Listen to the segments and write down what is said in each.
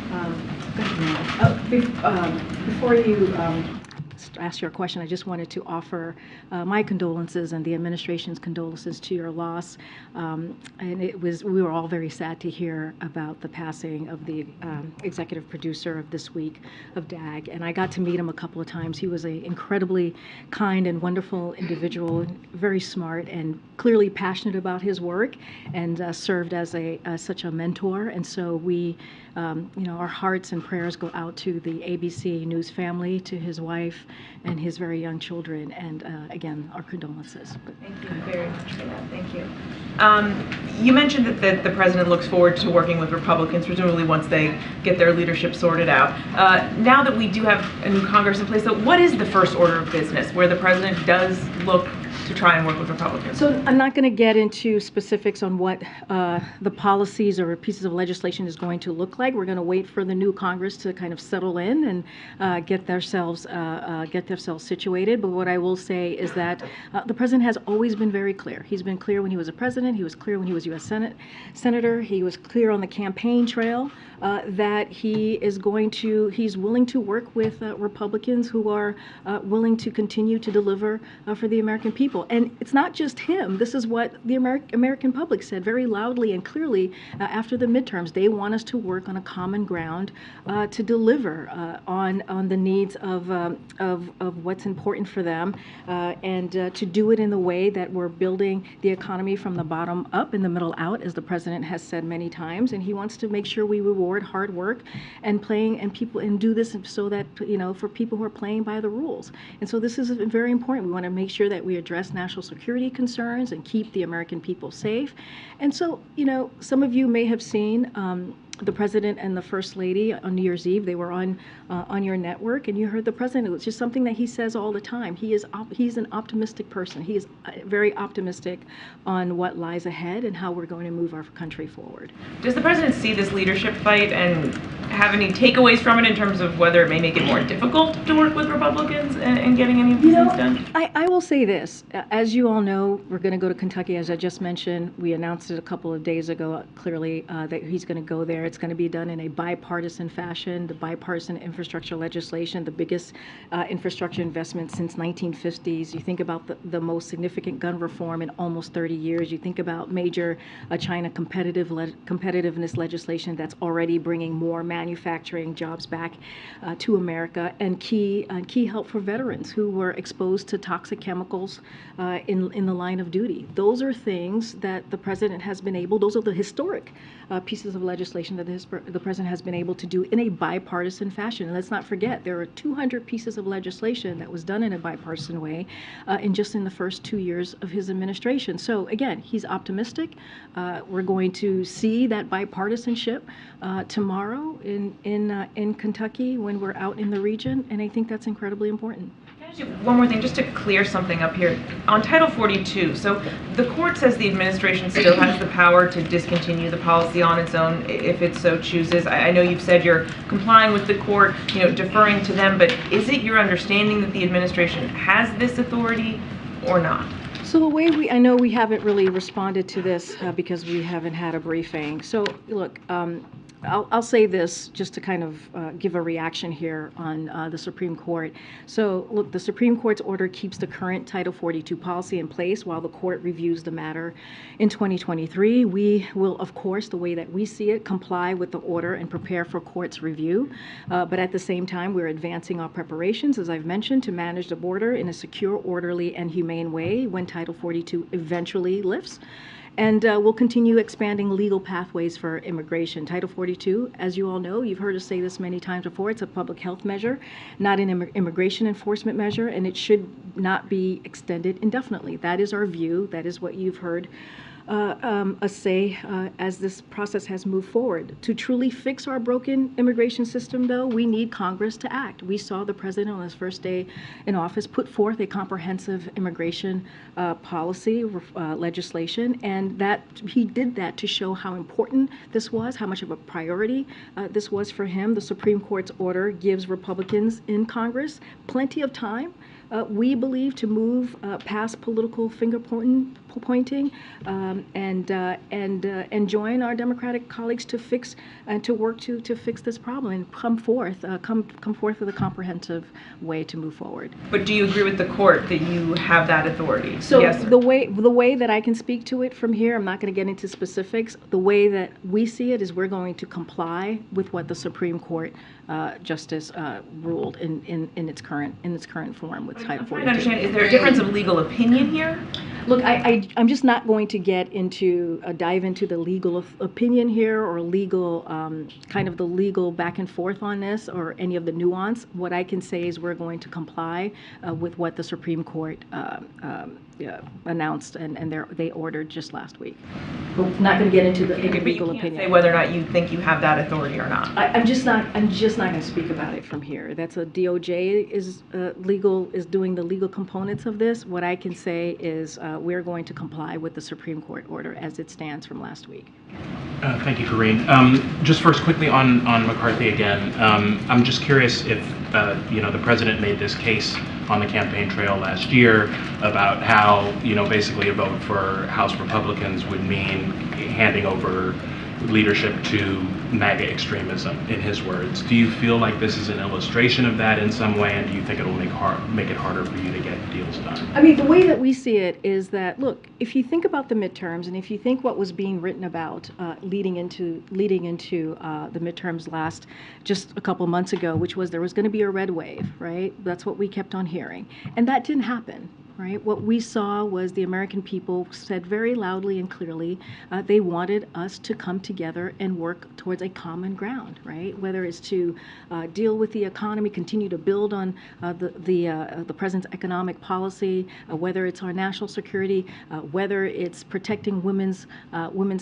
Go ahead, ma'am. Before you ask your question, I just wanted to offer my condolences and the administration's condolences to your loss. And we were all very sad to hear about the passing of the executive producer of This Week of DAG. And I got to meet him a couple of times. He was an incredibly kind and wonderful individual, very smart and clearly passionate about his work, and served as such a mentor. And so we, our hearts and prayers go out to the ABC News family, to his wife, and his very young children, and again, our condolences. Thank you very much for that. Thank you. You mentioned that the president looks forward to working with Republicans, presumably once they get their leadership sorted out. Now that we do have a new Congress in place, though, what is the first order of business where the president does look to try and work with Republicans? So I'm not going to get into specifics on what the policies or pieces of legislation is going to look like. We're going to wait for the new Congress to kind of settle in and get themselves situated. But what I will say is that the president has always been very clear. He's been clear when he was a president. He was clear when he was U.S. Senator. He was clear on the campaign trail that he's willing to work with Republicans who are willing to continue to deliver for the American people. And it's not just him. This is what the American public said very loudly and clearly after the midterms. They want us to work on a common ground to deliver on the needs of what's important for them, and to do it in the way that we're building the economy from the bottom up and the middle out, as the president has said many times. And he wants to make sure we reward hard work and do this so that, for people who are playing by the rules. And so this is very important. We want to make sure that we address national security concerns and keep the American people safe. And so, some of you may have seen the president and the first lady on New Year's Eve. They were on your network, and you heard the president. It was just something that he says all the time. He's an optimistic person. He is very optimistic on what lies ahead and how we're going to move our country forward. Does the president see this leadership fight and have any takeaways from it in terms of whether it may make it more difficult to work with Republicans and getting any of these things done? I will say this. As you all know, we're going to go to Kentucky, as I just mentioned. We announced it a couple of days ago, clearly, that he's going to go there. It's going to be done in a bipartisan fashion. The bipartisan infrastructure legislation, the biggest infrastructure investment since 1950s. You think about the most significant gun reform in almost 30 years. You think about major China competitiveness legislation that's already bringing more manufacturing jobs back to America, and key help for veterans who were exposed to toxic chemicals in the line of duty. Those are things that the president has been able. Those are the historic pieces of legislation that the president has been able to do in a bipartisan fashion. And let's not forget, there are 200 pieces of legislation that was done in a bipartisan way in the first 2 years of his administration. So again, he's optimistic. We're going to see that bipartisanship tomorrow in Kentucky when we're out in the region, and I think that's incredibly important. One more thing, just to clear something up here. On Title 42, so the court says the administration still has the power to discontinue the policy on its own if it so chooses. I know you've said you're complying with the court, deferring to them, but is it your understanding that the administration has this authority or not? So the way I know we haven't really responded to this because we haven't had a briefing. So look, I'll say this just to kind of give a reaction here on the Supreme Court. So look, the Supreme Court's order keeps the current Title 42 policy in place while the court reviews the matter in 2023. We will, of course, the way that we see it, comply with the order and prepare for court's review. But at the same time, we're advancing our preparations, as I've mentioned, to manage the border in a secure, orderly, and humane way when Title 42 eventually lifts. And we'll continue expanding legal pathways for immigration. Title 42, as you all know, you've heard us say this many times before, it's a public health measure, not an immigration enforcement measure, and it should not be extended indefinitely. That is our view. That is what you've heard us say as this process has moved forward. To truly fix our broken immigration system, though, we need Congress to act. We saw the president on his first day in office put forth a comprehensive immigration policy legislation, and that he did that to show how important this was, how much of a priority this was for him. The Supreme Court's order gives Republicans in Congress plenty of time we believe, to move past political finger pointing and join our Democratic colleagues to fix and to work to fix this problem and come forth with a comprehensive way to move forward. But do you agree with the court that you have that authority? So yes, the way that I can speak to it from here, I'm not going to get into specifics. The way that we see it is we're going to comply with what the Supreme Court justice ruled in its current form with Title 42. I understand. Is there a difference of legal opinion here? Look, I'm just not going to get into dive into the legal opinion here or legal kind of the legal back and forth on this or any of the nuance. What I can say is we're going to comply with what the Supreme Court announced and they ordered just last week. We're not going to get into the legal opinion. Say whether or not you think you have that authority or not. I'm just not going to speak about it from here. That's a DOJ is doing the legal components of this. What I can say is we're going to comply with the Supreme Court order as it stands from last week. Thank you, Karine. Just first, quickly on McCarthy again. I'm just curious if the president made this case on the campaign trail last year about how basically a vote for House Republicans would mean handing over leadership to MAGA extremism, in his words. Do you feel like this is an illustration of that in some way, and do you think it'll make it harder for you to get deals done? I mean, the way that we see it is that, look, if you think about the midterms, and if you think what was being written about leading into the midterms just a couple months ago, which was there was going to be a red wave, right? That's what we kept on hearing, and that didn't happen. Right? What we saw was the American people said very loudly and clearly they wanted us to come together and work towards a common ground, right? Whether it's to deal with the economy, continue to build on the president's economic policy, whether it's our national security, whether it's protecting women's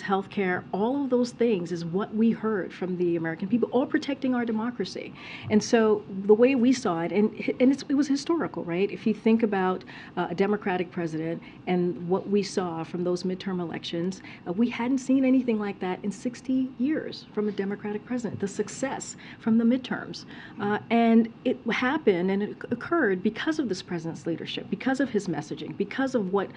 health care, all of those things is what we heard from the American people, or protecting our democracy. And so the way we saw it, and it was historical, right? If you think about a Democratic president and what we saw from those midterm elections, we hadn't seen anything like that in 60 years from a Democratic president, the success from the midterms. And it happened and it occurred because of this president's leadership, because of his messaging, because of what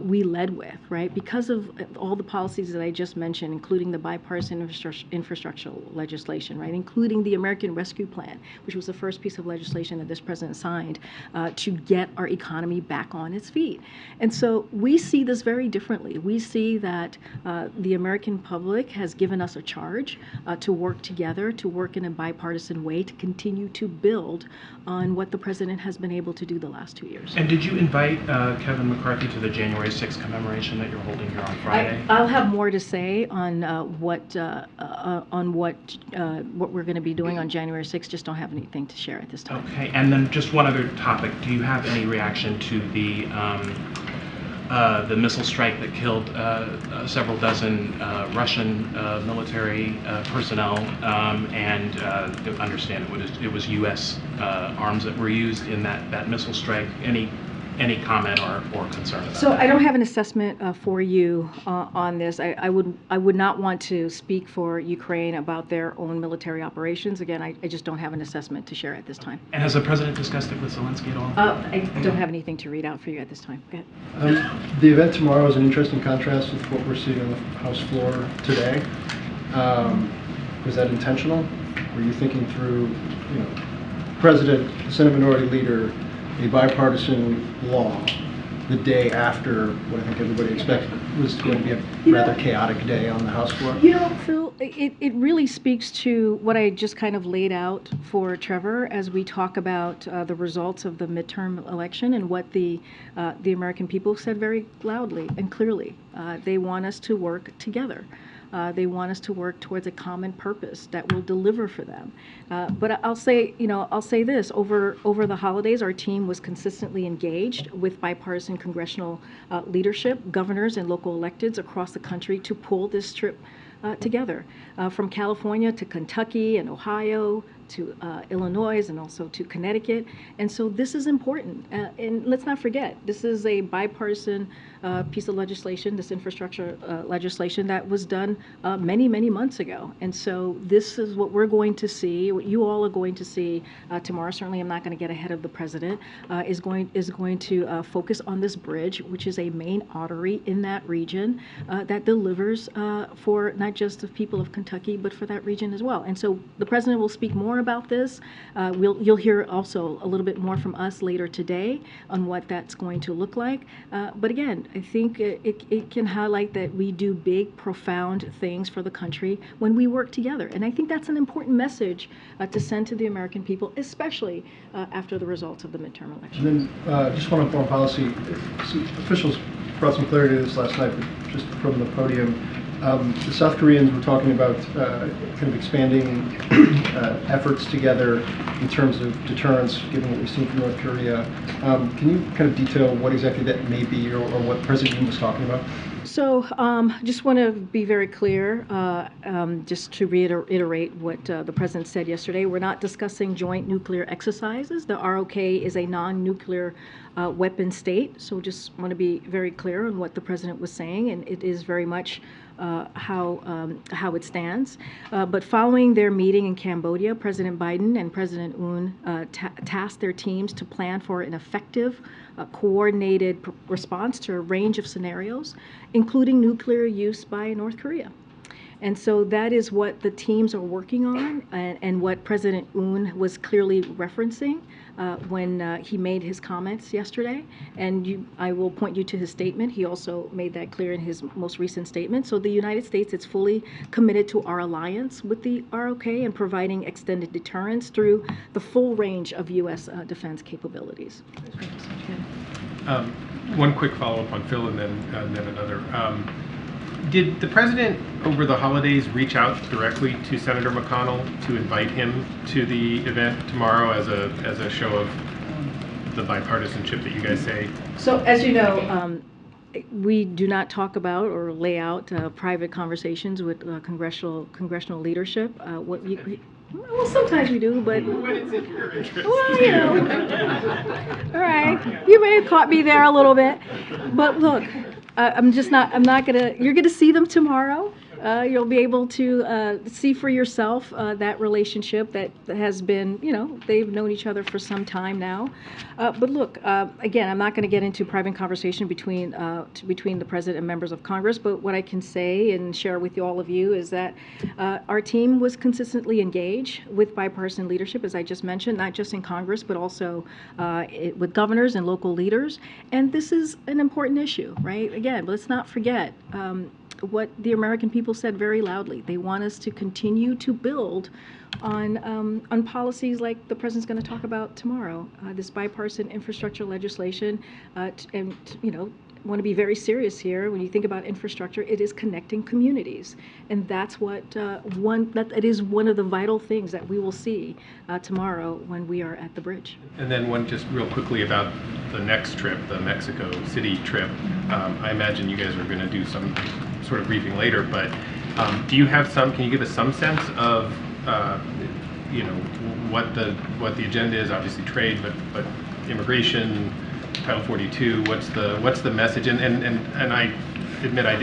we led with, right? Because of all the policies that I just mentioned, including the bipartisan infrastructure legislation, right? Including the American Rescue Plan, which was the first piece of legislation that this president signed to get our economy back on its feet. And so we see this very differently. We see that the American public has given us a charge to work together, to work in a bipartisan way, to continue to build on what the president has been able to do the last 2 years. And did you invite Kevin McCarthy to the January 6th commemoration that you're holding here on Friday? I'll have more to say on what we're going to be doing on January 6th. Just don't have anything to share at this time. Okay, and then just one other topic. Do you have any reaction to the missile strike that killed several dozen Russian military personnel, and understand it was U.S. arms that were used in that missile strike? Any comment or concern about So that? I don't have an assessment for you on this. I would not want to speak for Ukraine about their own military operations. Again, I just don't have an assessment to share at this time. And has the president discussed it with Zelensky at all? I don't have anything to read out for you at this time. Go ahead. The event tomorrow is an interesting contrast with what we're seeing on the House floor today. Was that intentional? Were you thinking through, President, Senate Minority Leader, a bipartisan law the day after what I think everybody expected was going to be a rather chaotic day on the House floor? Phil, it really speaks to what I just kind of laid out for Trevor as we talk about the results of the midterm election and what the American people said very loudly and clearly. They want us to work together. They want us to work towards a common purpose that will deliver for them. But I'll say this: over the holidays, our team was consistently engaged with bipartisan congressional leadership, governors, and local electeds across the country to pull this trip together, from California to Kentucky and Ohio to Illinois and also to Connecticut. And so this is important. And let's not forget, this is a bipartisan piece of legislation, this infrastructure legislation that was done many, many months ago. And so this is what we're going to see, what you all are going to see tomorrow. Certainly I'm not going to get ahead of the president, is going to focus on this bridge, which is a main artery in that region that delivers for not just the people of Kentucky, but for that region as well. And so the president will speak more about this. You'll hear also a little bit more from us later today on what that's going to look like. But again, I think it can highlight that we do big, profound things for the country when we work together. And I think that's an important message to send to the American people, especially after the results of the midterm election. And then just one on foreign policy. Some officials brought some clarity to this last night, but just from the podium. The South Koreans were talking about kind of expanding efforts together in terms of deterrence, given what we've seen from North Korea. Can you kind of detail what exactly that may be, or what President Yoon was talking about? So just want to be very clear, just to reiterate what the president said yesterday. We're not discussing joint nuclear exercises. The ROK is a non-nuclear weapon state. So just want to be very clear on what the president was saying, and it is very much how it stands. But following their meeting in Cambodia, President Biden and President Yoon tasked their teams to plan for an effective, coordinated response to a range of scenarios, including nuclear use by North Korea. And so that is what the teams are working on, and what President Yoon was clearly referencing when he made his comments yesterday. And I will point you to his statement. He also made that clear in his most recent statement. So the United States is fully committed to our alliance with the ROK and providing extended deterrence through the full range of U.S. defense capabilities. One quick follow-up on Phil, and then another. Did the president over the holidays reach out directly to Senator McConnell to invite him to the event tomorrow as a show of the bipartisanship that you guys say? So as you know, we do not talk about or lay out private conversations with congressional leadership. Well, sometimes we do, but when it's in your interest. Well, you know. All right, you may have caught me there a little bit, but look. I'm not gonna, you're gonna see them tomorrow. You'll be able to see for yourself that relationship that has been, they've known each other for some time now. But look, again, I'm not going to get into private conversation between the president and members of Congress, but what I can say and share with all of you is that our team was consistently engaged with bipartisan leadership, as I just mentioned, not just in Congress, but also with governors and local leaders. And this is an important issue, right? Again, let's not forget what the American people said very loudly. They want us to continue to build on policies like the president's going to talk about tomorrow. This bipartisan infrastructure legislation, and want to be very serious here. When you think about infrastructure, it is connecting communities, and that's what it is one of the vital things that we will see tomorrow when we are at the bridge. And then one just real quickly about the next trip, the Mexico City trip. I imagine you guys are going to do some sort of briefing later, but do you have can you give us some sense of what the agenda is? Obviously trade, but immigration, Title 42. What's the message? And I admit I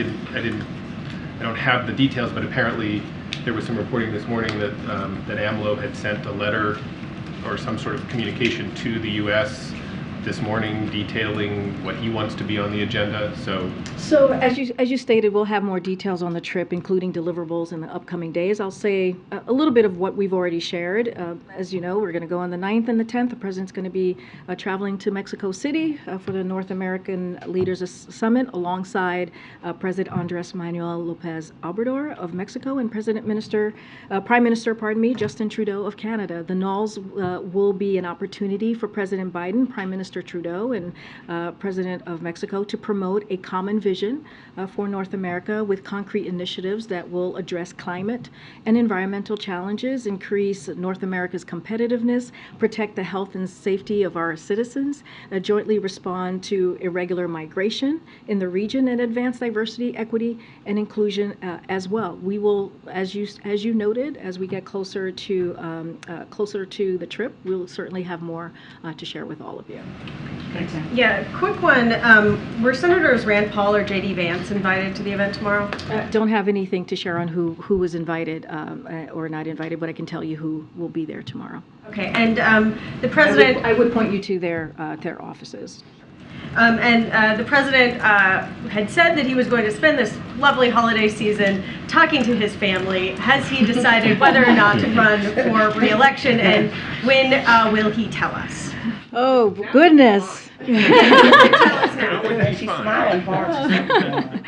don't have the details, but apparently there was some reporting this morning that AMLO had sent a letter or some sort of communication to the U.S. this morning detailing what he wants to be on the agenda. So as you stated, we'll have more details on the trip, including deliverables in the upcoming days. I'll say a little bit of what we've already shared. As you know, we're going to go on the 9th and the 10th. The president's going to be traveling to Mexico City for the North American Leaders Summit alongside President Andres Manuel Lopez Obrador of Mexico and Prime Minister, Justin Trudeau of Canada. The Knolls will be an opportunity for President Biden, Prime Minister Mr. Trudeau and President of Mexico to promote a common vision for North America with concrete initiatives that will address climate and environmental challenges, increase North America's competitiveness, protect the health and safety of our citizens, jointly respond to irregular migration in the region, and advance diversity, equity, and inclusion as well. We will, as you noted, as we get closer to the trip, we'll certainly have more to share with all of you. Thanks, Anne. Yeah, quick one. Were Senators Rand Paul or J.D. Vance invited to the event tomorrow? Don't have anything to share on who was invited or not invited, but I can tell you who will be there tomorrow. Okay, and the president... I would point you to their offices. The president had said that he was going to spend this lovely holiday season talking to his family. Has he decided whether or not to run for re-election, and when will he tell us? Oh, goodness. Tell us now. She's smiling for us.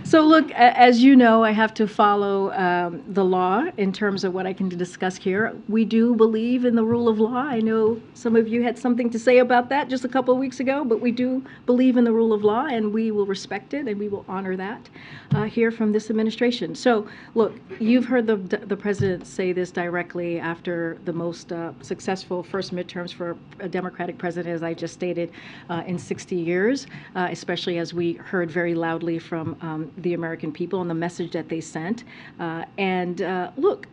So look, as you know, I have to follow the law in terms of what I can discuss here. We do believe in the rule of law. I know some of you had something to say about that just a couple of weeks ago, but we do believe in the rule of law, and we will respect it, and we will honor that here from this administration. So look, you've heard the president say this directly after the most successful first midterms for a Democratic president, as I just stated, in 60 years, especially as we heard very loudly from the American people and the message that they sent. Look,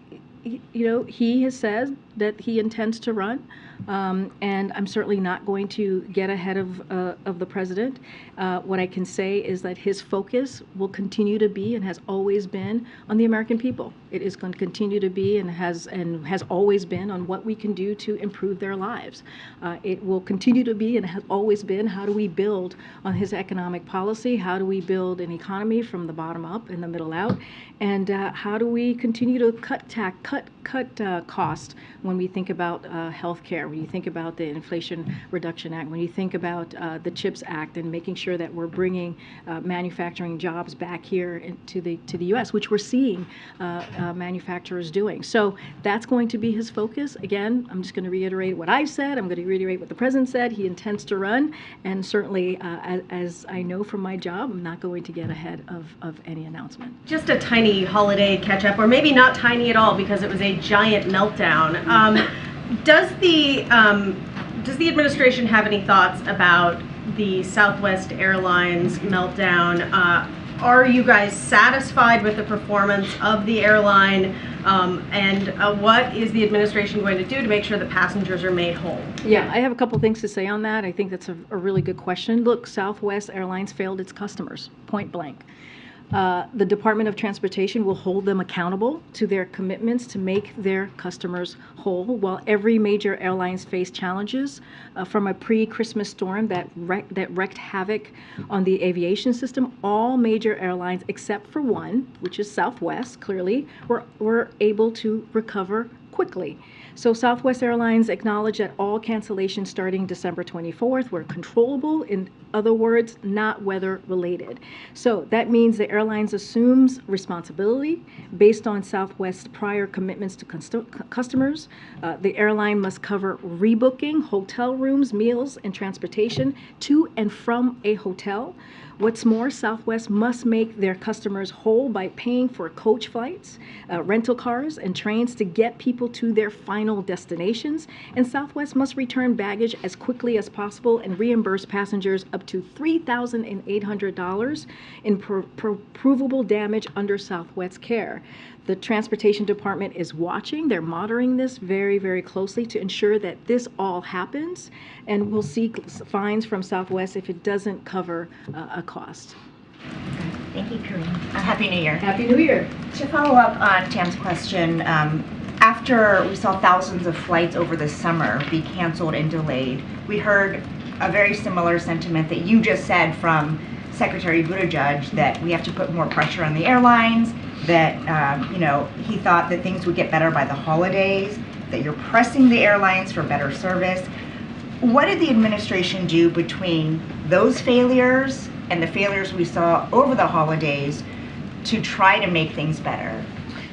you know, he has said that he intends to run, and I'm certainly not going to get ahead of the president. What I can say is that his focus will continue to be and has always been on the American people. It is going to continue to be and has always been on what we can do to improve their lives. It will continue to be and has always been, how do we build on his economic policy? How do we build an economy from the bottom up and the middle out? And how do we continue to cut cost when we think about health care, when you think about the Inflation Reduction Act, when you think about the CHIPS Act, and making sure that we're bringing manufacturing jobs back here to the U.S., which we're seeing manufacturers doing. So that's going to be his focus. Again, I'm just going to reiterate what I've said. I'm going to reiterate what the president said. He intends to run, and certainly, as I know from my job, I'm not going to get ahead of any announcement. Just a tiny holiday catch-up, or maybe not tiny at all because it was a giant meltdown. Does the administration have any thoughts about the Southwest Airlines meltdown? Are you guys satisfied with the performance of the airline? What is the administration going to do to make sure that passengers are made whole? Yeah, I have a couple things to say on that. I think that's a really good question. Look, Southwest Airlines failed its customers, point blank. The Department of Transportation will hold them accountable to their commitments to make their customers whole. While every major airlines face challenges from a pre-Christmas storm that wreaked havoc on the aviation system, all major airlines except for one, which is Southwest, clearly, were able to recover quickly. So Southwest Airlines acknowledged that all cancellations starting December 24th were controllable, in other words, not weather related. So that means the airlines assumes responsibility based on Southwest's prior commitments to customers. The airline must cover rebooking, hotel rooms, meals, and transportation to and from a hotel. What's more, Southwest must make their customers whole by paying for coach flights, rental cars, and trains to get people to their final destinations. And Southwest must return baggage as quickly as possible and reimburse passengers up to $3,800 in provable damage under Southwest's care. The Transportation Department is watching. They're monitoring this very, very closely to ensure that this all happens, and we'll seek fines from Southwest if it doesn't cover a cost. Thank you, Karine. Happy New Year. Happy New Year. To follow up on Tam's question, after we saw thousands of flights over the summer be canceled and delayed, we heard a very similar sentiment that you just said from Secretary Buttigieg, that we have to put more pressure on the airlines, that he thought that things would get better by the holidays, that you're pressing the airlines for better service. What did the administration do between those failures and the failures we saw over the holidays to try to make things better?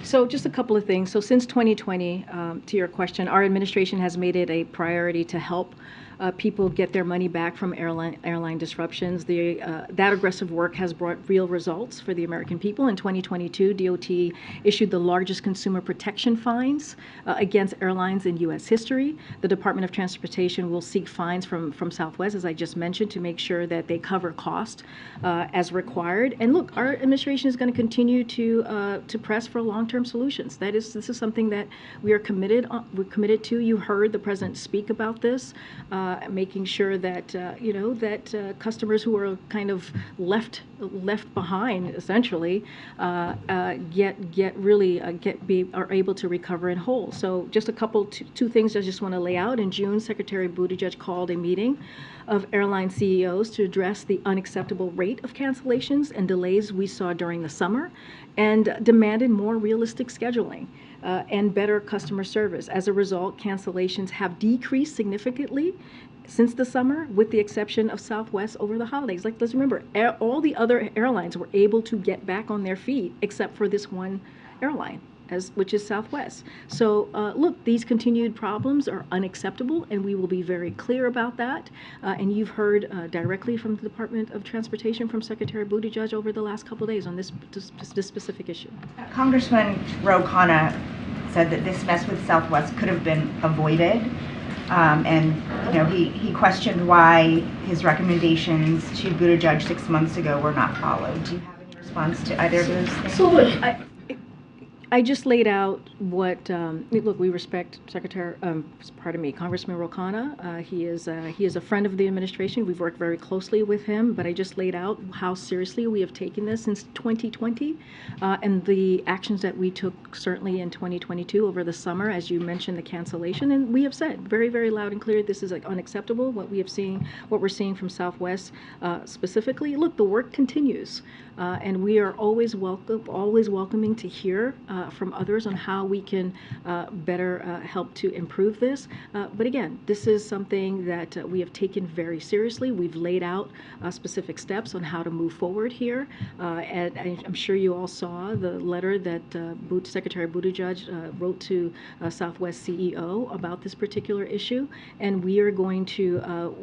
So just a couple of things. So since 2020, to your question, our administration has made it a priority to help people get their money back from airline disruptions. That aggressive work has brought real results for the American people. In 2022, DOT issued the largest consumer protection fines against airlines in U.S. history. The Department of Transportation will seek fines from Southwest, as I just mentioned, to make sure that they cover cost as required. And look, our administration is going to continue to press for long-term solutions. This is something that we are committed to. You heard the president speak about this, making sure that customers who are kind of left behind, essentially, are able to recover in whole. So just two things I just want to lay out. In June, Secretary Buttigieg called a meeting of airline CEOs to address the unacceptable rate of cancellations and delays we saw during the summer, and demanded more realistic scheduling and better customer service. As a result, cancellations have decreased significantly since the summer, with the exception of Southwest over the holidays. Let's remember, all the other airlines were able to get back on their feet except for this one airline, which is Southwest. So look, these continued problems are unacceptable, and we will be very clear about that. And you've heard directly from the Department of Transportation, from Secretary Buttigieg over the last couple of days on this specific issue. Congressman Rocana said that this mess with Southwest could have been avoided. And he questioned why his recommendations to Buttigieg 6 months ago were not followed. Do you have any response to either of those things? So look, I just laid out what, look, we respect Congressman Rocana. He is a friend of the administration. We've worked very closely with him, but I just laid out how seriously we have taken this since 2020, and the actions that we took certainly in 2022 over the summer, as you mentioned, the cancellation. And we have said very, very loud and clear, this is unacceptable. What we're seeing from Southwest specifically. Look, the work continues, and we are always welcoming to hear from others on how we can better help to improve this. But again, this is something that we have taken very seriously. We've laid out specific steps on how to move forward here. And I'm sure you all saw the letter that Secretary Buttigieg wrote to Southwest CEO about this particular issue. And we are going to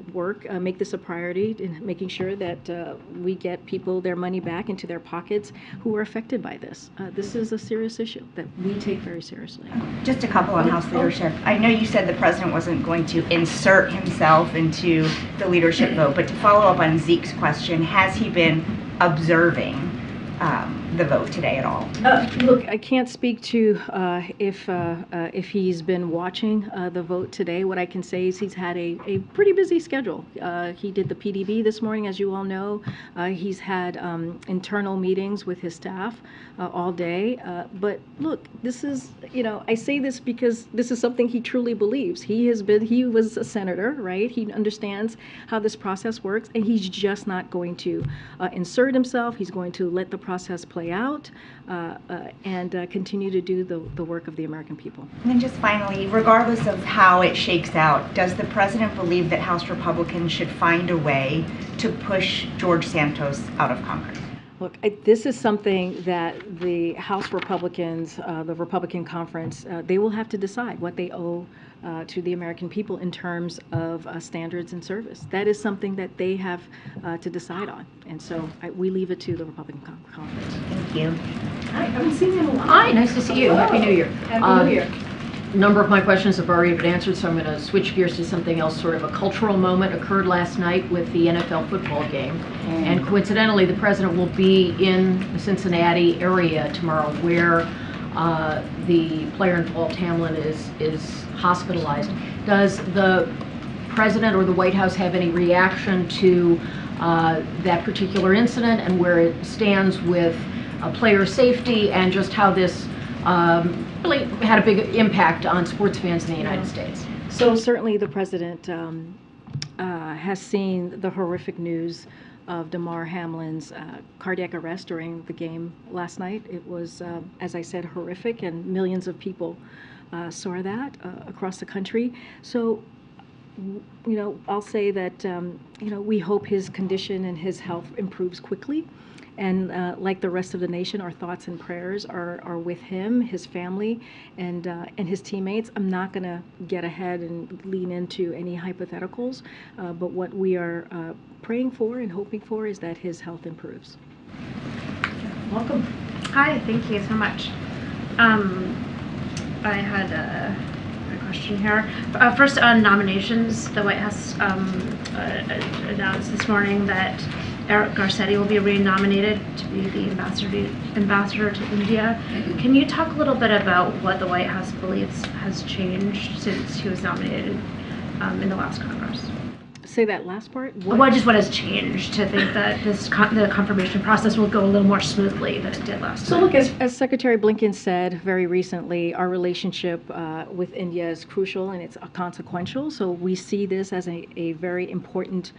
make this a priority in making sure that we get people their money back into their pockets who are affected by this. This is a serious issue that we take very seriously. Just a couple on House leadership. I know you said the president wasn't going to insert himself into the leadership vote, but to follow up on Zeke's question, has he been observing the vote today at all? Look, I can't speak to if he's been watching the vote today. What I can say is he's had a pretty busy schedule. He did the PDB this morning, as you all know. He's had internal meetings with his staff all day. But look, this is, I say this because this is something he truly believes. He was a senator, right? He understands how this process works, and he's just not going to insert himself. He's going to let the process play out and continue to do the work of the American people. And then just finally, regardless of how it shakes out, does the president believe that House Republicans should find a way to push George Santos out of Congress? Look, this is something that the House Republicans, the Republican conference, they will have to decide what they owe to the American people in terms of standards and service. That is something that they have to decide on. And so we leave it to the Republican conference. Thank you. Hi, I haven't seen you in a while. Hi, nice to see you. Happy New Year. Happy New Year. A number of my questions have already been answered, so I'm going to switch gears to something else. Sort of a cultural moment occurred last night with the NFL football game. And coincidentally, the president will be in the Cincinnati area tomorrow, where the player involved, Hamlin, is hospitalized. Does the president or the White House have any reaction to that particular incident and where it stands with player safety and just how this really had a big impact on sports fans in the United States? So certainly the president has seen the horrific news of Demar Hamlin's cardiac arrest during the game last night. It was, as I said, horrific, and millions of people saw that across the country. So, I'll say that, we hope his condition and his health improves quickly. And like the rest of the nation, our thoughts and prayers are with him, his family, and his teammates. I'm not going to get ahead and lean into any hypotheticals, but what we are praying for and hoping for is that his health improves. Welcome. Hi, thank you so much. I had a question here. First, on nominations, the White House announced this morning that Eric Garcetti will be re-nominated to be the ambassador to India. Can you talk a little bit about what the White House believes has changed since he was nominated in the last Congress? Say that last part. What has changed to think that the confirmation process will go a little more smoothly than it did last time? So look, as Secretary Blinken said very recently, our relationship with India is crucial and it's consequential. So we see this as a very important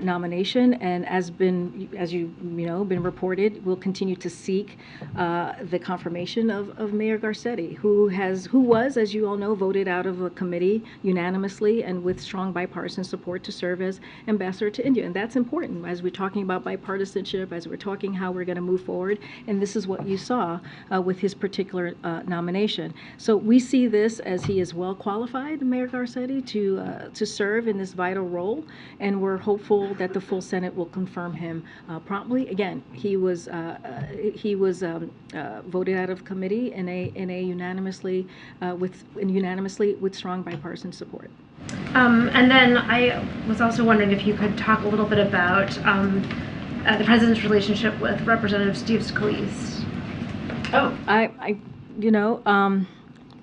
nomination, and as you know, been reported, we'll continue to seek the confirmation of Mayor Garcetti, who was, as you all know, voted out of a committee unanimously and with strong bipartisan support to serve as ambassador to India. And that's important as we're talking about bipartisanship, as we're talking how we're going to move forward. And this is what you saw with his particular nomination. So we see this as he is well qualified, Mayor Garcetti, to serve in this vital role. And we're hopeful that the full Senate will confirm him promptly. Again, he was voted out of committee in a unanimously with strong bipartisan support. And then I was also wondering if you could talk a little bit about the president's relationship with Representative Steve Scalise. Oh, I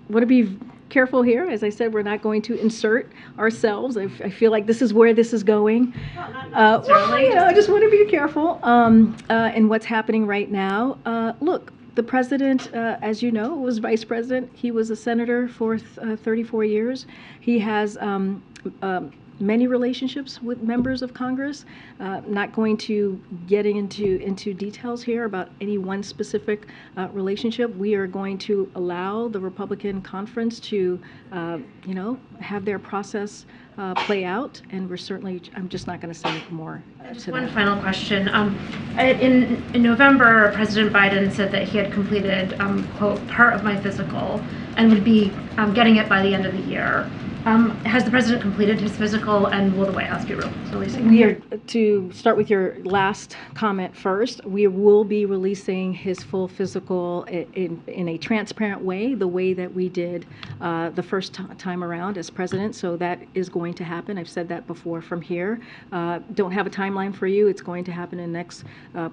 want to be careful here. As I said, we're not going to insert ourselves. I feel like this is where this is going. I just want to be careful in what's happening right now. Look, the president, as you know, was vice president. He was a senator for 34 years. He has many relationships with members of Congress. Not going to get into details here about any one specific relationship. We are going to allow the Republican conference to, have their process play out, and I'm just not going to say more. Just one final question. In November, President Biden said that he had completed, quote, part of my physical and would be getting it by the end of the year. Has the president completed his physical, and will the White House be releasing? We are, to start with your last comment first, we will be releasing his full physical in a transparent way, the way that we did the first time around as president. So that is going to happen. I've said that before from here. Don't have a timeline for you. It's going to happen in the next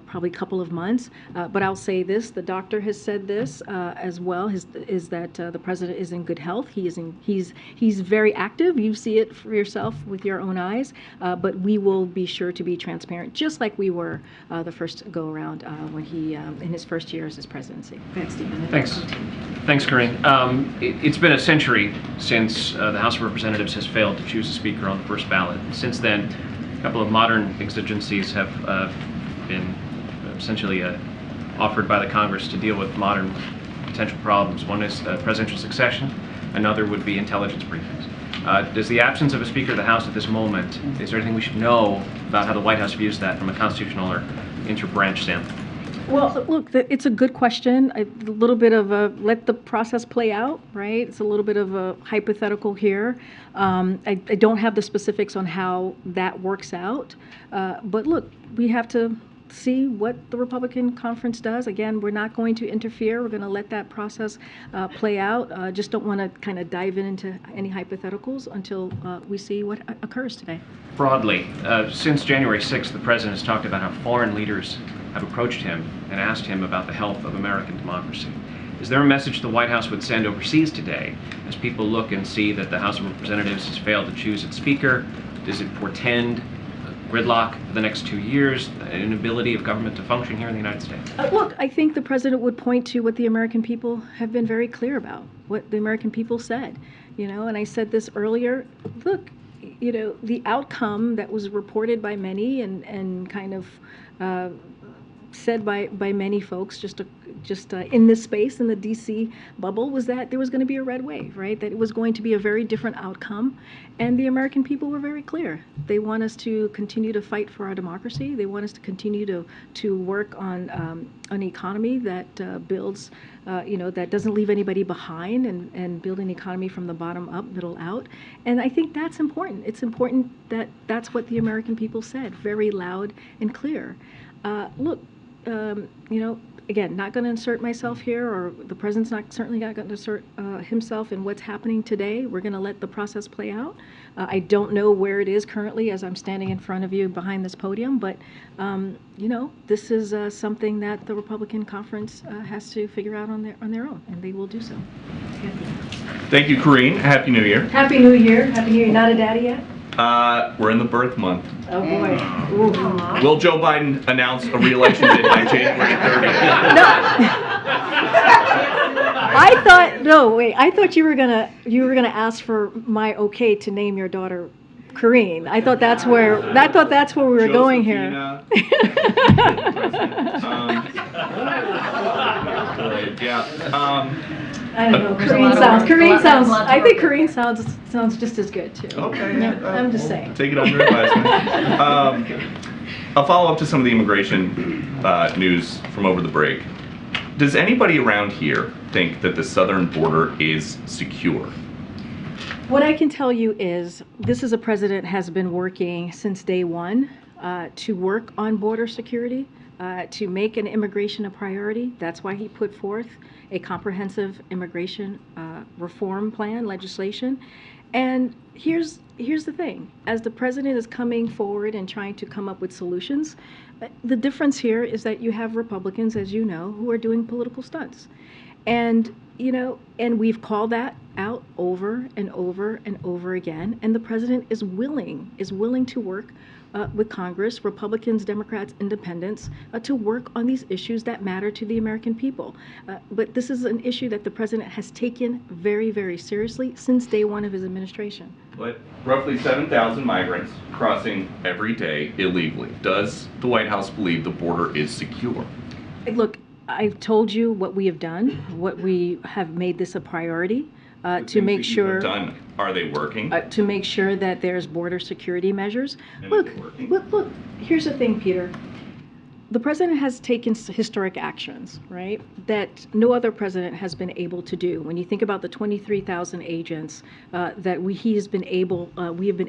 probably couple of months. But I'll say this: the doctor has said this as well. Is that the president is in good health. He's very active. You see it for yourself with your own eyes, but we will be sure to be transparent, just like we were the first go around when he in his first year as his presidency. Thanks, Stephen. Thanks, Karine. It's been a century since the House of Representatives has failed to choose a speaker on the first ballot. Since then, a couple of modern exigencies have been essentially offered by the Congress to deal with modern potential problems. One is presidential succession. Another would be intelligence briefings. Does the absence of a Speaker of the House at this moment, is there anything we should know about how the White House views that from a constitutional or inter-branch standpoint? Well, look, it's a good question. A little bit of a let the process play out, right? It's a little bit of a hypothetical here. I don't have the specifics on how that works out. But look, we have to see what the Republican conference does. Again, we're not going to interfere. We're going to let that process play out. Just don't want to kind of dive into any hypotheticals until we see what occurs today. Broadly, since January 6th, the president has talked about how foreign leaders have approached him and asked him about the health of American democracy. Is there a message the White House would send overseas today as people look and see that the House of Representatives has failed to choose its speaker? Does it portend gridlock for the next 2 years, an inability of government to function here in the United States? Look, I think the president would point to what the American people have been very clear about, what the American people said, and I said this earlier. Look, the outcome that was reported by many and kind of said by many folks, just in this space, in the DC bubble, was that there was going to be a red wave, right? That it was going to be a very different outcome. And the American people were very clear. They want us to continue to fight for our democracy. They want us to continue to work on an economy that builds, that doesn't leave anybody behind, and build an economy from the bottom up, middle out. And I think that's important. It's important that that's what the American people said, very loud and clear. Look, again, not going to insert myself here, or the president's certainly not going to insert himself in what's happening today. We're going to let the process play out. I don't know where it is currently as I'm standing in front of you behind this podium, but this is something that the Republican conference has to figure out on their own, and they will do so. Thank you, Karine. Happy New Year. Happy New Year. Happy New Year. Not a daddy yet? We're in the birth month. Oh boy. Will Joe Biden announce a re-election bid by January 30th? No. I thought you were gonna ask for my okay to name your daughter Karine. I thought that's where we were going here. I don't know. I think Karine sounds just as good too. Okay. Yeah, I'm just saying. Take it under advisement. I'll follow up to some of the immigration news from over the break. Does anybody around here think that the southern border is secure? What I can tell you is this is a president has been working since day one to work on border security, to make an immigration a priority. That's why he put forth a comprehensive immigration reform plan, legislation. And here's the thing. As the president is coming forward and trying to come up with solutions, the difference here is that you have Republicans, as you know, who are doing political stunts. And we've called that out over and over and over again. And the president is willing to work with Congress, Republicans, Democrats, Independents, to work on these issues that matter to the American people. But this is an issue that the president has taken very, very seriously since day one of his administration. But roughly 7,000 migrants crossing every day illegally. Does the White House believe the border is secure? Look, I've told you what we have done, what we have made this a priority. To make sure are they working? To make sure that there's border security measures. Look, here's the thing, Peter. The president has taken historic actions, right, that no other president has been able to do. When you think about the 23,000 agents that we have been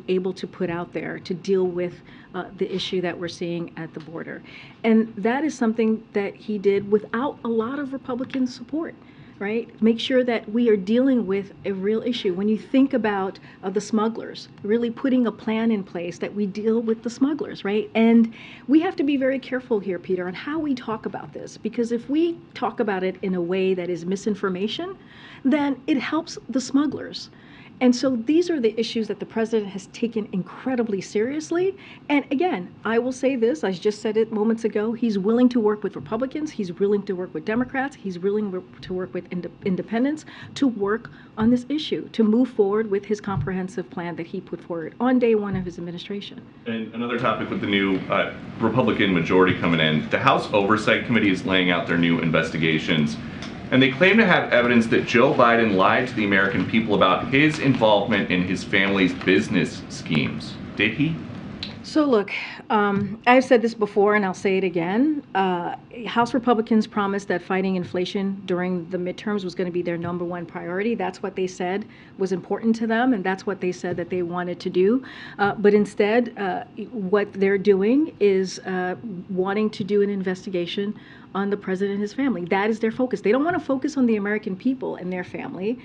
able to put out there to deal with the issue that we're seeing at the border. And that is something that he did without a lot of Republican support. Right? Make sure that we are dealing with a real issue. When you think about the smugglers, really putting a plan in place that we deal with the smugglers, right? And we have to be very careful here, Peter, on how we talk about this, because if we talk about it in a way that is misinformation, then it helps the smugglers. And so these are the issues that the president has taken incredibly seriously. And again, I will say this, I just said it moments ago, he's willing to work with Republicans, he's willing to work with Democrats, he's willing to work with independents to work on this issue, to move forward with his comprehensive plan that he put forward on day one of his administration. And another topic with the new Republican majority coming in, the House Oversight Committee is laying out their new investigations. And they claim to have evidence that Joe Biden lied to the American people about his involvement in his family's business schemes. Did he? So look, I've said this before and I'll say it again. House Republicans promised that fighting inflation during the midterms was going to be their number one priority. That's what they said was important to them, and that's what they said that they wanted to do. But instead, what they're doing is wanting to do an investigation on the president and his family. That is their focus. They don't want to focus on the American people and their family.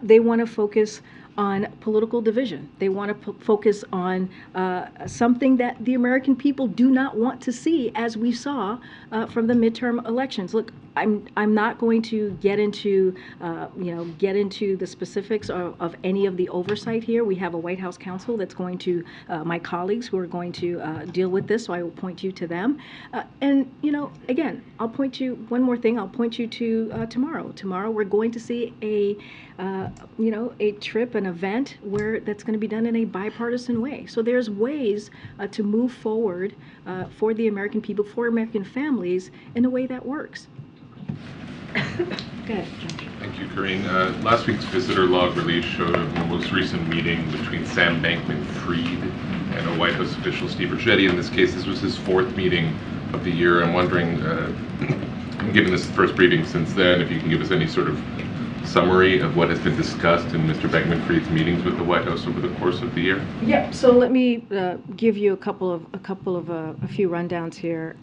They want to focus on political division. They want to focus on something that the American people do not want to see, as we saw from the midterm elections. Look, I'm not going to get into get into the specifics of any of the oversight here. We have a White House counsel that's going to my colleagues who are going to deal with this, so I will point you to them. And again, I'll point you one more thing. I'll point you to tomorrow. Tomorrow we're going to see a an event where that's going to be done in a bipartisan way. So there's ways to move forward for the American people, for American families, in a way that works. Go ahead, Judge. Thank you, Karine. Last week's visitor log release showed a most recent meeting between Sam Bankman-Fried and a White House official, Steve Scalise. In this case, this was his 4th meeting of the year. I'm wondering, given this first briefing since then, if you can give us any sort of summary of what has been discussed in Mr. Bankman-Fried's meetings with the White House over the course of the year? Yeah. So let me give you a few rundowns here.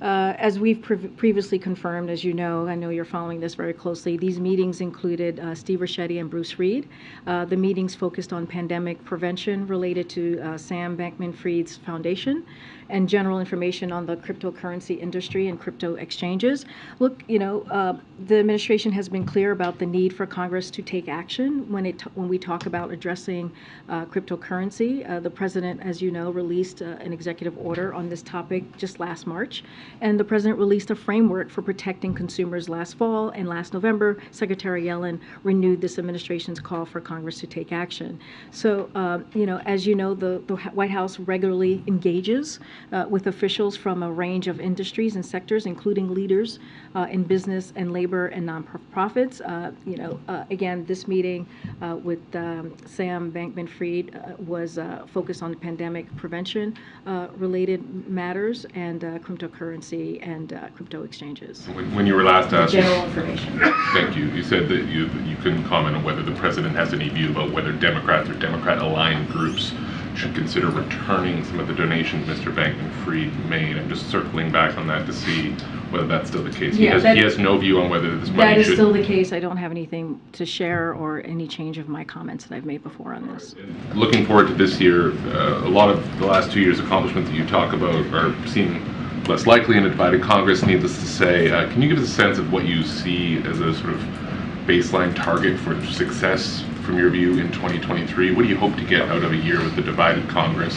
As we've previously confirmed, as you know, I know you're following this very closely, these meetings included Steve Scalise and Bruce Reed. The meetings focused on pandemic prevention related to Sam Bankman-Fried's foundation and general information on the cryptocurrency industry and crypto exchanges. Look, the administration has been clear about the need for Congress to take action when we talk about addressing cryptocurrency. The president, as you know, released an executive order on this topic just last March. And the president released a framework for protecting consumers last fall, and last November, Secretary Yellen renewed this administration's call for Congress to take action. So, as you know, the White House regularly engages with officials from a range of industries and sectors, including leaders in business and labor and nonprofits. Again, this meeting with Sam Bankman-Fried was focused on pandemic prevention related matters and cryptocurrency and crypto exchanges. When you were last asked, general information. Thank you. You said that you couldn't comment on whether the president has any view about whether Democrats or Democrat-aligned groups should consider returning some of the donations Mr. Bankman-Fried made. I'm just circling back on that to see whether that's still the case. Yeah, he has no view on whether this money that is should... still the case. I don't have anything to share or any change of my comments that I've made before on this. Looking forward to this year, a lot of the last 2 years' accomplishments that you talk about are seen less likely in a divided Congress, needless to say. Can you give us a sense of what you see as a sort of baseline target for success from your view in 2023? What do you hope to get out of a year with the divided Congress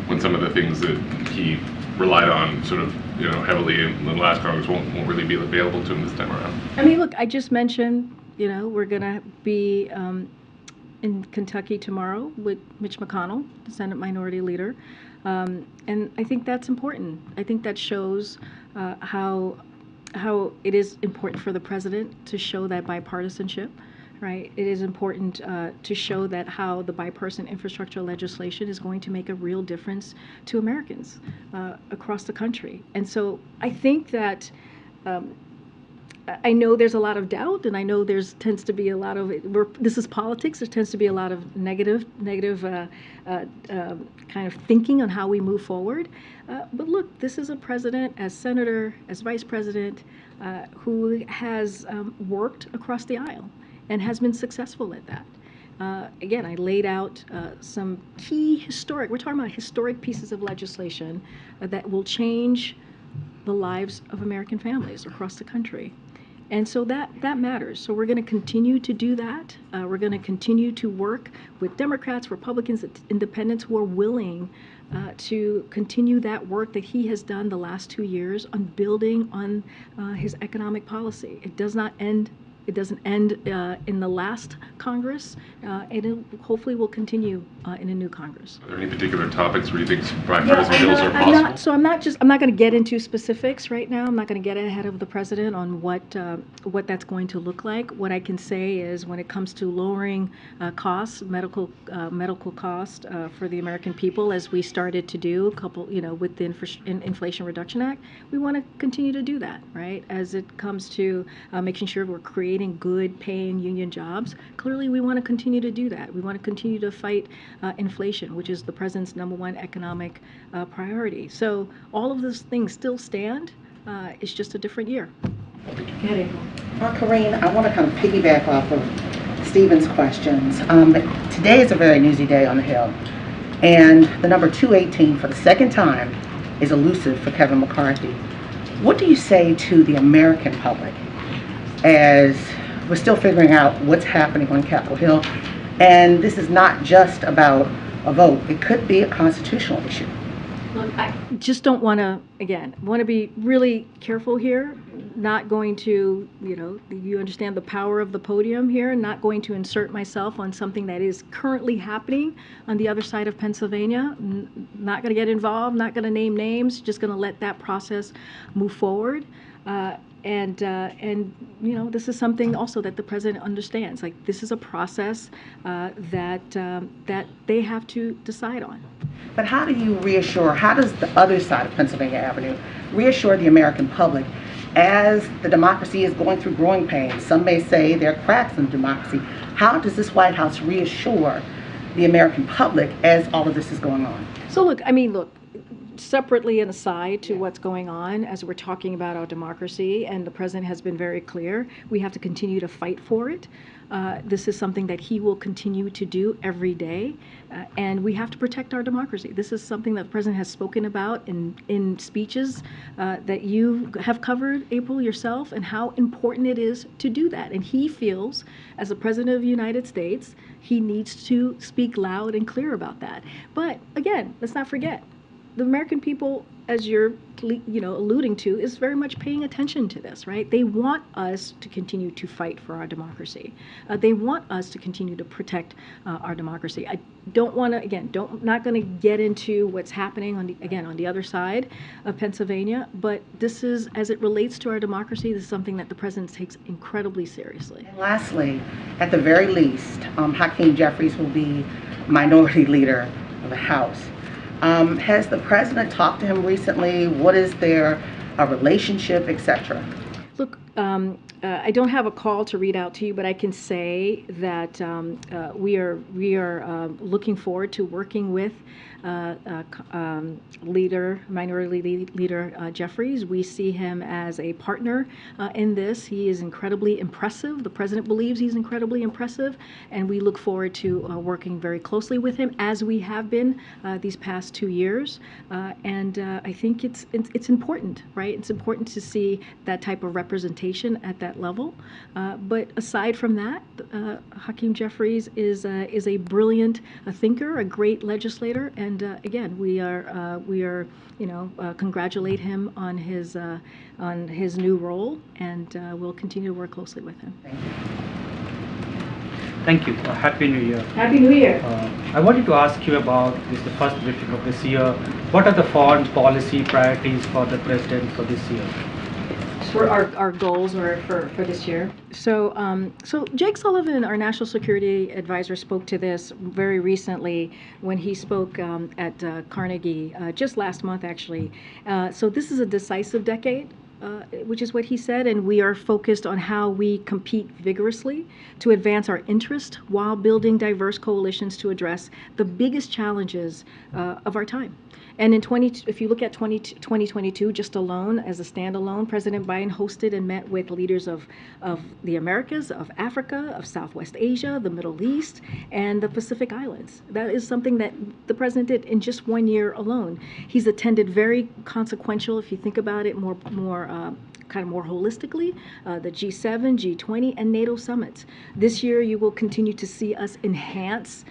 when some of the things that he relied on sort of heavily in the last Congress won't really be available to him this time around? I mean, look, I just mentioned, we're going to be in Kentucky tomorrow with Mitch McConnell, the Senate Minority Leader. And I think that's important. I think that shows how it is important for the president to show that bipartisanship, right? It is important to show that how the bipartisan infrastructure legislation is going to make a real difference to Americans across the country. And so I think that I know there's a lot of doubt, and I know tends to be a lot of this is politics. There tends to be a lot of negative kind of thinking on how we move forward. But look, this is a president, as senator, as vice president, who has worked across the aisle and has been successful at that. Again, I laid out some key we're talking about historic pieces of legislation that will change the lives of American families across the country. And so that matters. So we're going to continue to do that. We're going to continue to work with Democrats, Republicans, independents who are willing to continue that work that he has done the last 2 years on building on his economic policy. It does not end. It doesn't end in the last Congress, and it hopefully will continue in a new Congress. Are there any particular topics where you think bipartisan bills are possible? I'm not going to get into specifics right now. I'm not going to get ahead of the president on what that's going to look like. What I can say is, when it comes to lowering costs, medical cost for the American people, as we started to do with the Inflation Reduction Act, we want to continue to do that, right? As it comes to making sure we're creating good paying union jobs, clearly we want to continue to do that. We want to continue to fight inflation, which is the president's #1 economic priority. So all of those things still stand. It's just a different year. Karine, I want to kind of piggyback off of Stephen's questions. Today is a very newsy day on the Hill, and the number 218 for the second time is elusive for Kevin McCarthy. What do you say to the American public as we're still figuring out what's happening on Capitol Hill? And this is not just about a vote. It could be a constitutional issue. Look, I just don't want to, again, want to be really careful here. Not going to, you understand the power of the podium here, not going to insert myself on something that is currently happening on the other side of Pennsylvania. Not going to get involved, not going to name names, just going to let that process move forward. And this is something also that the president understands. Like, this is a process that they have to decide on. But how do you reassure, how does the other side of Pennsylvania Avenue reassure the American public as the democracy is going through growing pains? Some may say there are cracks in democracy. How does this White House reassure the American public as all of this is going on? So look, separately and aside to what's going on, as we're talking about our democracy, and the president has been very clear, we have to continue to fight for it. This is something that he will continue to do every day, and we have to protect our democracy. This is something that the president has spoken about in speeches that you have covered, April, yourself, and how important it is to do that. And he feels, as the president of the United States, he needs to speak loud and clear about that. But again, let's not forget, the American people, as you're alluding to, is very much paying attention to this, right? They want us to continue to fight for our democracy. They want us to continue to protect our democracy. I don't want to, not going to get into what's happening on the other side of Pennsylvania, but this is, as it relates to our democracy, this is something that the president takes incredibly seriously. And lastly, at the very least, Hakeem Jeffries will be minority leader of the House. Has the president talked to him recently? What is their relationship, etc.? Look, I don't have a call to read out to you, but I can say that we are looking forward to working with Minority Leader Jeffries. We see him as a partner in this. He is incredibly impressive. The president believes he's incredibly impressive, and we look forward to working very closely with him, as we have been these past 2 years. And I think it's important, right? It's important to see that type of representation at that level. But aside from that, Hakeem Jeffries is a brilliant thinker, a great legislator, and again, we congratulate him on his new role, and we'll continue to work closely with him. Thank you. Happy New Year. Happy New Year. I wanted to ask you about the first briefing of this year. What are the foreign policy priorities for the president for this year? For our goals for this year. So Jake Sullivan, our National Security Advisor, spoke to this very recently when he spoke at Carnegie just last month, actually. So this is a decisive decade, which is what he said, and we are focused on how we compete vigorously to advance our interest while building diverse coalitions to address the biggest challenges of our time. And if you look at 2022 just alone, as a standalone, President Biden hosted and met with leaders of the Americas, of Africa, of Southwest Asia, the Middle East, and the Pacific Islands. That is something that the president did in just 1 year alone. He's attended very consequential, if you think about it more holistically, the G7, G20, and NATO summits. This year, you will continue to see us enhance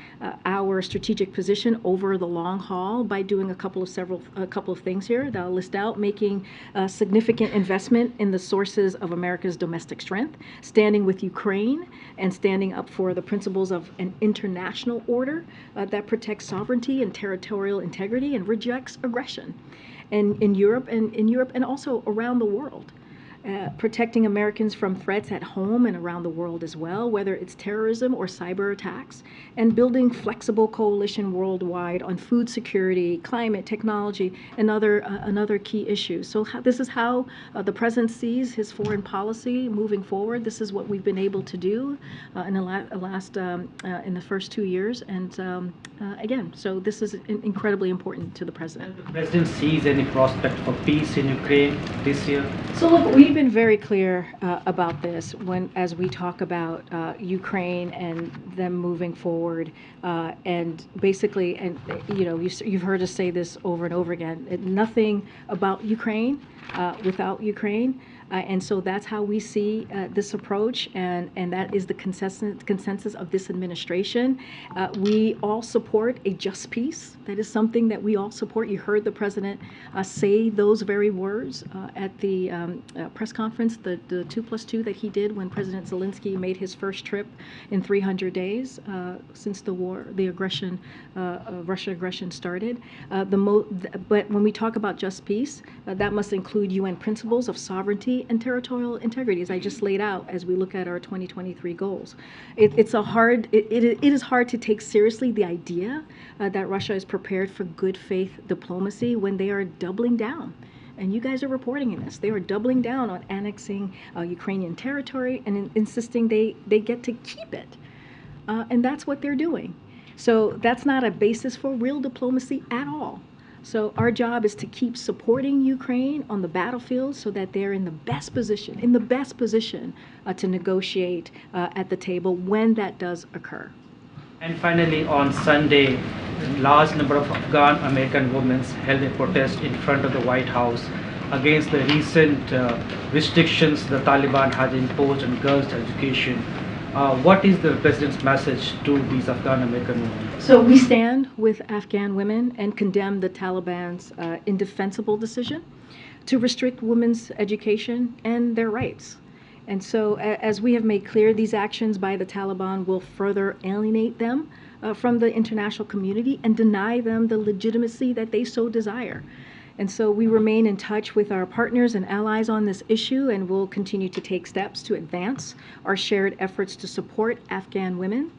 our strategic position over the long haul by doing a couple of things here that I'll list out: making significant investment in the sources of America's domestic strength, standing with Ukraine, and standing up for the principles of an international order that protects sovereignty and territorial integrity and rejects aggression, and in Europe and also around the world. Protecting Americans from threats at home and around the world as well, whether it's terrorism or cyber attacks, and building flexible coalition worldwide on food security, climate, technology, and other key issues. So this is how the president sees his foreign policy moving forward. This is what we've been able to do in the first 2 years, and again, so this is incredibly important to the president. The president sees any prospect for peace in Ukraine this year? So look, we we've been very clear about this as we talk about Ukraine and them moving forward, and basically, and you've heard us say this over and over again. Nothing about Ukraine without Ukraine. And so that's how we see this approach, and that is the consensus of this administration. We all support a just peace. That is something that we all support. You heard the president say those very words at the press conference, the 2+2 that he did when President Zelensky made his first trip in 300 days since the war, the aggression, Russia aggression started. But when we talk about just peace, that must include UN principles of sovereignty and territorial integrity, as I just laid out as we look at our 2023 goals. It is hard to take seriously the idea that Russia is prepared for good faith diplomacy when they are doubling down. And you guys are reporting in this. They are doubling down on annexing Ukrainian territory and insisting they get to keep it. And that's what they're doing. So that's not a basis for real diplomacy at all. So our job is to keep supporting Ukraine on the battlefield so that they're in the best position to negotiate at the table when that does occur. And finally, on Sunday, a large number of Afghan American women held a protest in front of the White House against the recent restrictions the Taliban has imposed on girls' education. What is the president's message to these Afghan American women? So we stand with Afghan women and condemn the Taliban's indefensible decision to restrict women's education and their rights. And so as we have made clear, these actions by the Taliban will further alienate them from the international community and deny them the legitimacy that they so desire. And so we remain in touch with our partners and allies on this issue, and will continue to take steps to advance our shared efforts to support Afghan women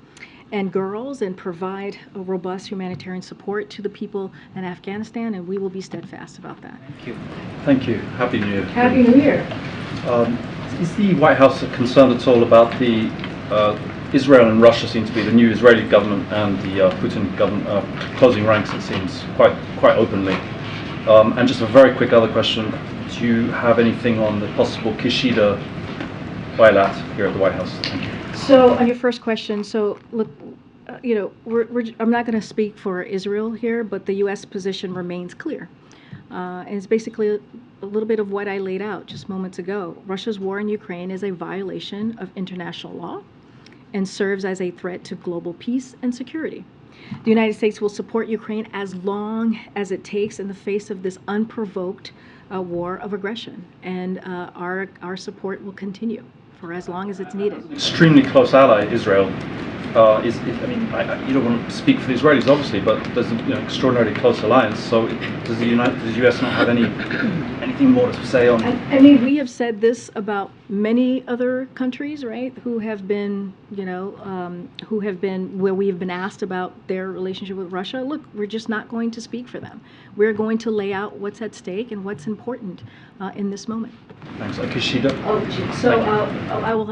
and girls and provide a robust humanitarian support to the people in Afghanistan, and we will be steadfast about that. Thank you. Thank you. Happy New Year. Happy New Year. Is the White House concerned at all about the Israel and Russia seem to be the new Israeli government and the Putin government closing ranks, it seems, quite openly? And just a very quick other question, do you have anything on the possible Kishida bilat here at the White House? Thank you. So on your first question, so look, I'm not going to speak for Israel here, but the U.S. position remains clear. And it's basically a little bit of what I laid out just moments ago. Russia's war in Ukraine is a violation of international law and serves as a threat to global peace and security. The United States will support Ukraine as long as it takes in the face of this unprovoked war of aggression, and our support will continue for as long as it's needed. Extremely close ally, Israel. You don't want to speak for the Israelis, obviously, but there's an extraordinarily close alliance. So does the U.S. not have anything more to say on? I mean, we have said this about many other countries, right? Who have been, where we have been asked about their relationship with Russia. Look, we're just not going to speak for them. We're going to lay out what's at stake and what's important in this moment. Thanks, Kishida.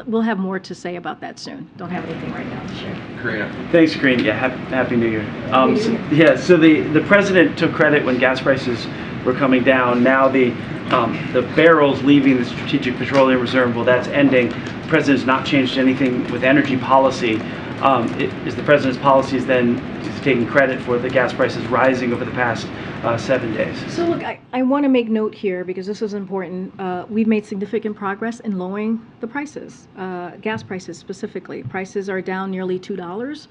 We'll have more to say about that soon. Don't have anything right now to share. Thanks, Karine. Yeah, happy New Year. So the president took credit when gas prices were coming down. Now the barrels leaving the Strategic Petroleum Reserve, well, that's ending. The president's not changed anything with energy policy. Is the president's policies then taking credit for the gas prices rising over the past 7 days? So look, I want to make note here, because this is important. We've made significant progress in lowering the prices, gas prices specifically. Prices are down nearly $2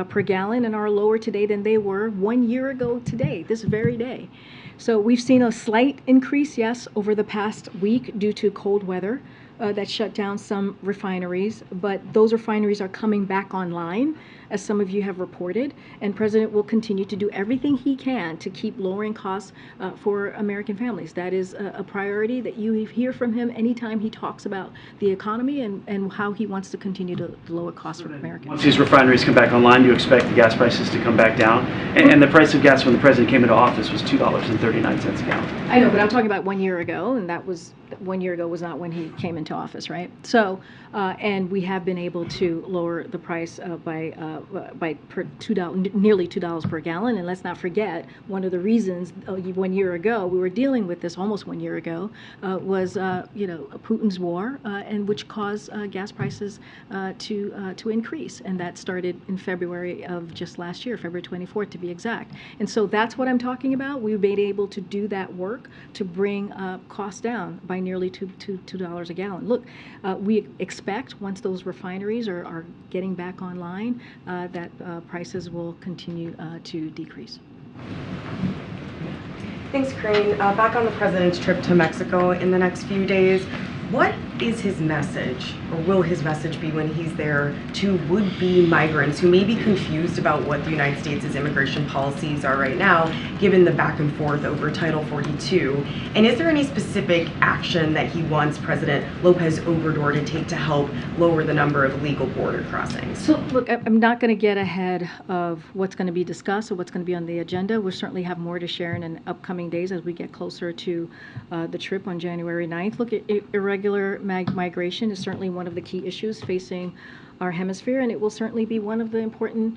per gallon and are lower today than they were 1 year ago today, this very day. So we've seen a slight increase, yes, over the past week due to cold weather that shut down some refineries, but those refineries are coming back online, as some of you have reported, and President will continue to do everything he can to keep lowering costs for American families. That is a priority that you hear from him anytime he talks about the economy and how he wants to continue to lower costs for Americans. Once these refineries come back online, you expect the gas prices to come back down? And the price of gas when the president came into office was $2.39 a gallon. I know, but I'm talking about 1 year ago, and that was 1 year ago was not when he came into office, right? So, and we have been able to lower the price by nearly $2 per gallon. And let's not forget, one of the reasons 1 year ago we were dealing with this, almost 1 year ago, was Putin's war, and which caused gas prices to increase, and that started in February of just last year, February 24th to be exact. And so that's what I'm talking about. We've been able to do that work to bring costs down by nearly $2 a gallon. Look, we expect once those refineries are getting back online that prices will continue to decrease. Thanks, Karine. Back on the president's trip to Mexico in the next few days, what is his message, or will his message be when he's there, to would-be migrants who may be confused about what the United States' immigration policies are right now, given the back and forth over Title 42? And is there any specific action that he wants President Lopez Obrador to take to help lower the number of illegal border crossings? So, look, I'm not going to get ahead of what's going to be discussed or what's going to be on the agenda. We'll certainly have more to share in upcoming days as we get closer to the trip on January 9th. Look, irregular migration is certainly one of the key issues facing our hemisphere, and it will certainly be one of the important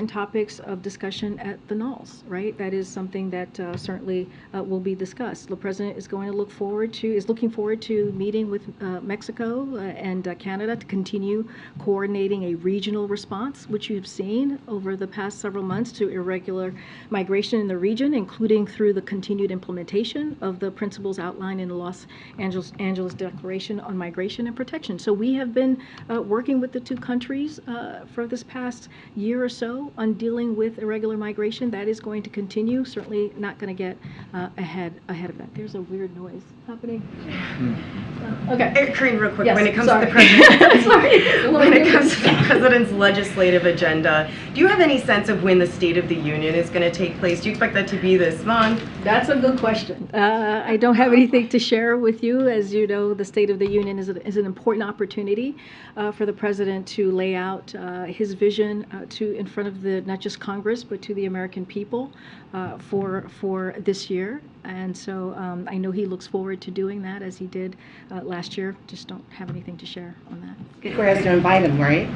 topics of discussion at the NALS, right? That is something that certainly will be discussed. The president is looking forward to meeting with Mexico and Canada to continue coordinating a regional response, which you've seen over the past several months to irregular migration in the region, including through the continued implementation of the principles outlined in the Los Angeles Declaration on Migration and Protection. So we have been working with the two countries for this past year or so on dealing with irregular migration. That is going to continue. Certainly not going to get ahead of that. There's a weird noise happening. Okay, Karine, real quick. Yes, when it comes sorry. to the president, when it comes to the president's legislative agenda, do you have any sense of when the State of the Union is going to take place? Do you expect that to be this month? That's a good question. I don't have anything to share with you. As you know, the State of the Union is an important opportunity for the president to lay out his vision in front of not just Congress, but to the American people for this year. And so I know he looks forward to doing that as he did last year. Just don't have anything to share on that. The Speaker has to invite him, right?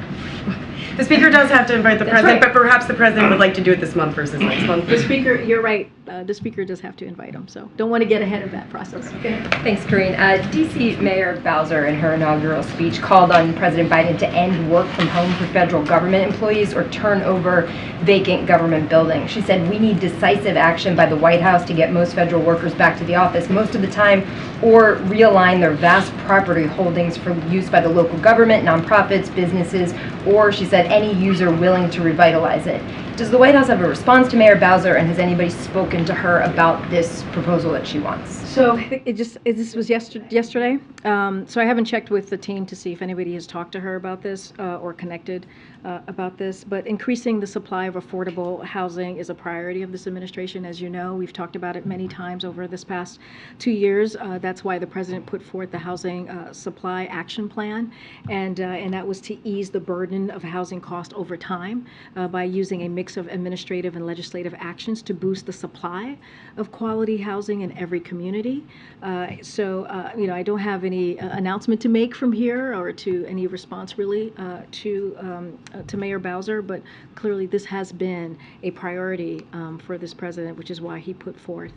The Speaker does have to invite the That's president, right. but perhaps the president would like to do it this month versus next month. The Speaker, you're right. The Speaker does have to invite him, so don't want to get ahead of that process. Okay. Thanks, Karine. D.C. Mayor Bowser, in her inaugural speech, called on President Biden to end work from home for federal government employees or turn over vacant government buildings. She said, "We need decisive action by the White House to get most federal workers back to the office most of the time, or realign their vast property holdings for use by the local government, nonprofits, businesses, or," she said, "any user willing to revitalize it." Does the White House have a response to Mayor Bowser, and has anybody spoken to her about this proposal that she wants? So this was yesterday. So I haven't checked with the team to see if anybody has talked to her about this or connected about this. But increasing the supply of affordable housing is a priority of this administration. As you know, we've talked about it many times over this past 2 years. That's why the president put forth the Housing Supply Action Plan, and that was to ease the burden of housing cost over time by using a mix of administrative and legislative actions to boost the supply of quality housing in every community. I don't have any announcement to make from here or to any response really to Mayor Bowser, but clearly this has been a priority for this president, which is why he put forth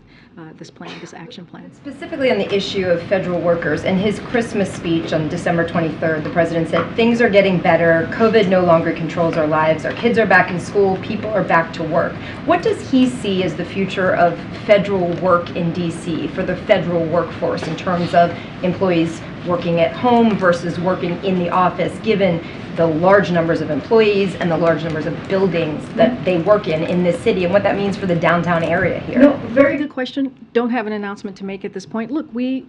this action plan. Specifically on the issue of federal workers, in his Christmas speech on December 23rd, the president said, "Things are getting better. COVID no longer controls our lives. Our kids are back in school. People are back to work." What does he see as the future of federal work in D.C. for the federal workforce in terms of employees working at home versus working in the office, given the large numbers of employees and the large numbers of buildings that they work in this city, and what that means for the downtown area here? No, very good question. Don't have an announcement to make at this point. Look, we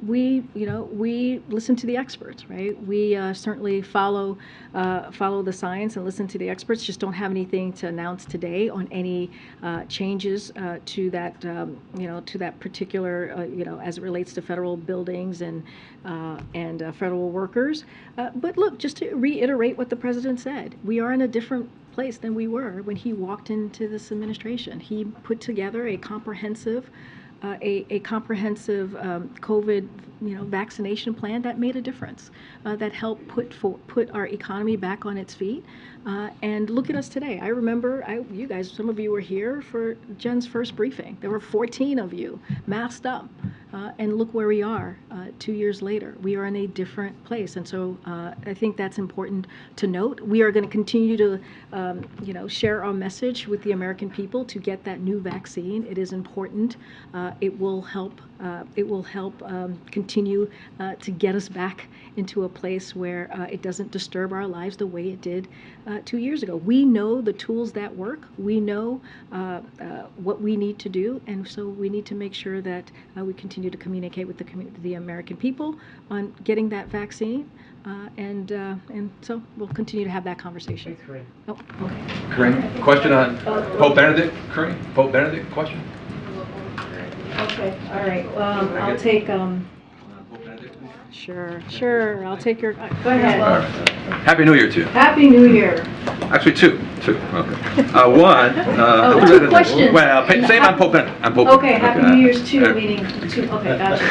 listen to the experts, right? We certainly follow the science and listen to the experts. Just don't have anything to announce today on any changes to that particular as it relates to federal buildings and federal workers. But look, just to reiterate what the president said, we are in a different place than we were when he walked into this administration. He put together a comprehensive a comprehensive COVID vaccination plan that made a difference, that helped put our economy back on its feet. And look at us today. I remember, you guys, some of you were here for Jen's first briefing. There were 14 of you masked up. And look where we are 2 years later. We are in a different place. And so I think that's important to note. We are going to continue to share our message with the American people to get that new vaccine. It is important. It will help continue to get us back into a place where it doesn't disturb our lives the way it did 2 years ago. We know the tools that work. We know what we need to do, and so we need to make sure that we continue to communicate with the American people on getting that vaccine, and so we'll continue to have that conversation. Oh, okay. Karine, question on Pope Benedict. Karine, Pope Benedict, question. Okay, all right. I'll take, sure, I'll take your, go ahead. All right. Happy New Year to you. Happy New Year. Actually, two. Okay. One. Two questions. Well, same on Pope Benedict. Okay, Happy New Year's two, meaning two. Okay, gotcha.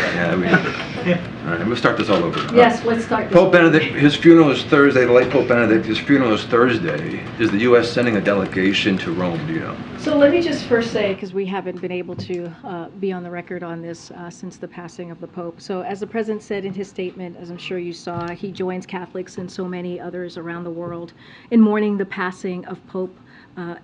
Yeah, all right, we'll start this all over. Yes, let's start this. Pope Benedict, his funeral is Thursday. The late Pope Benedict, his funeral is Thursday. Is the U.S. sending a delegation to Rome? Do you know? So let me just first say, because we haven't been able to be on the record on this since the passing of the Pope. So as the President said in his statement, as I'm sure you saw, he joins Catholics and so many others around the world in mourning the passing of Pope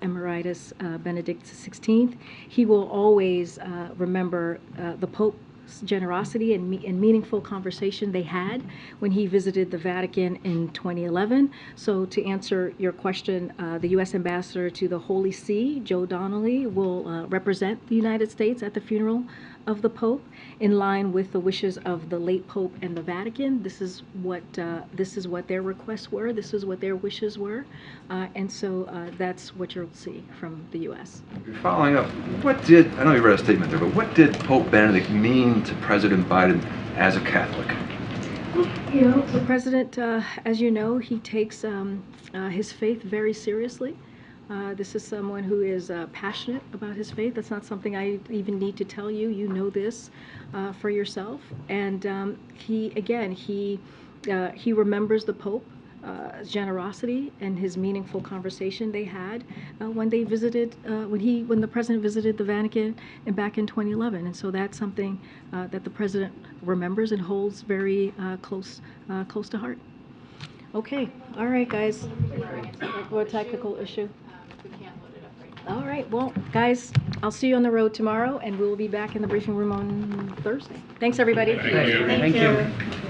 Emeritus Benedict XVI. He will always remember the Pope's generosity and meaningful conversation they had when he visited the Vatican in 2011. So to answer your question, the U.S. Ambassador to the Holy See, Joe Donnelly, will represent the United States at the funeral of the Pope in line with the wishes of the late Pope and the Vatican. This is what their requests were. This is what their wishes were. And so that's what you'll see from the U.S. Following up, I know you read a statement there, but what did Pope Benedict mean to President Biden as a Catholic? You know, the President, as you know, he takes his faith very seriously. This is someone who is passionate about his faith. That's not something I even need to tell you. You know this for yourself. And he remembers the Pope's generosity and his meaningful conversation they had when they visited, when the President visited the Vatican back in 2011. And so that's something that the President remembers and holds very close to heart. Okay, all right, guys. What technical issue? All right, well, guys, I'll see you on the road tomorrow, and we'll be back in the briefing room on Thursday. Thanks, everybody. Thank you. Thank you.